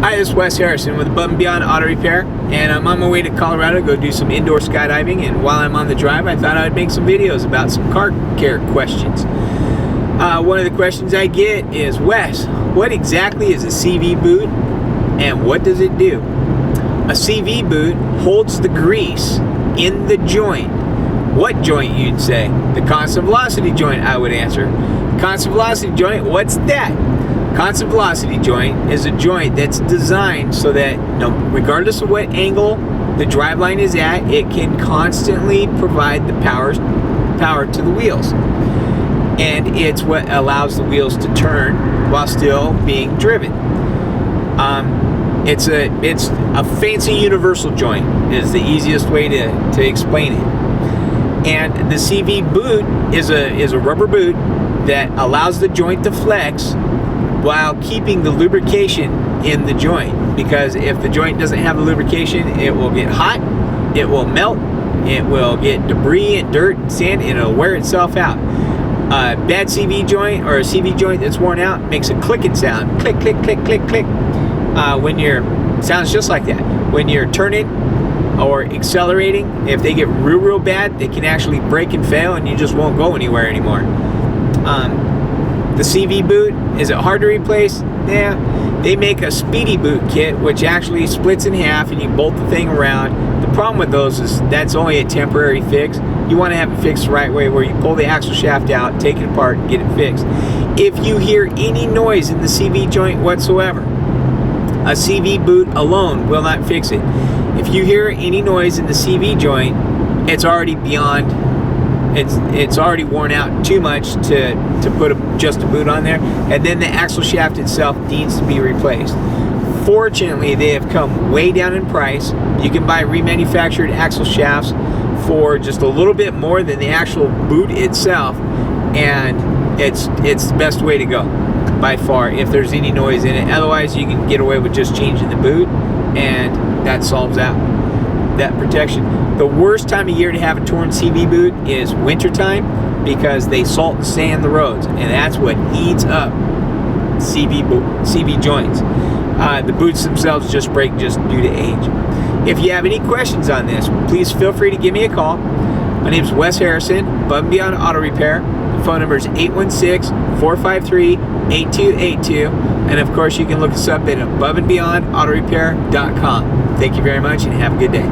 Hi, this is Wes Harrison with Above and Beyond Auto Repair, and I'm on my way to Colorado to go do some indoor skydiving. And while I'm on the drive, I thought I'd make some videos about some car care questions. One of the questions I get is, Wes, what exactly is a CV boot and what does it do? A CV boot holds the grease in the joint. What joint, you'd say? The constant velocity joint, I would answer. Constant velocity joint, what's that? Constant velocity joint is a joint that's designed so that regardless of what angle the driveline is at, it can constantly provide the power to the wheels. And it's what allows the wheels to turn while still being driven. It's a fancy universal joint is the easiest way to explain it. And the CV boot is a rubber boot that allows the joint to flex while keeping the lubrication in the joint, because if the joint doesn't have the lubrication, it will get hot, it will melt, it will get debris and dirt and sand, and it'll wear itself out. A bad CV joint or a CV joint that's worn out makes a clicking sound, click, click, click, click, click. Sounds just like that. When you're turning or accelerating, if they get real bad, they can actually break and fail, and you just won't go anywhere anymore. The CV boot, is it hard to replace? Yeah. They make a speedy boot kit, which actually splits in half and you bolt the thing around. The problem with those is that's only a temporary fix. You want to have it fixed the right way, where you pull the axle shaft out, take it apart, and get it fixed. If you hear any noise in the CV joint whatsoever, a CV boot alone will not fix it. If you hear any noise in the CV joint, it's already beyond, it's already worn out too much to put just a boot on there, and then the axle shaft itself needs to be replaced. Fortunately, they have come way down in price. You can buy remanufactured axle shafts for just a little bit more than the actual boot itself, and it's the best way to go by far if there's any noise in it. Otherwise, you can get away with just changing the boot, and that solves that protection. The worst time of year to have a torn CV boot is wintertime, because they salt and sand the roads, and that's what eats up CV joints. The boots themselves just break just due to age. If you have any questions on this, please feel free to give me a call. My name is Wes Harrison, Above and Beyond Auto Repair. The phone number is 816-453-8282. And of course, you can look us up at aboveandbeyondautorepair.com. Thank you very much and have a good day.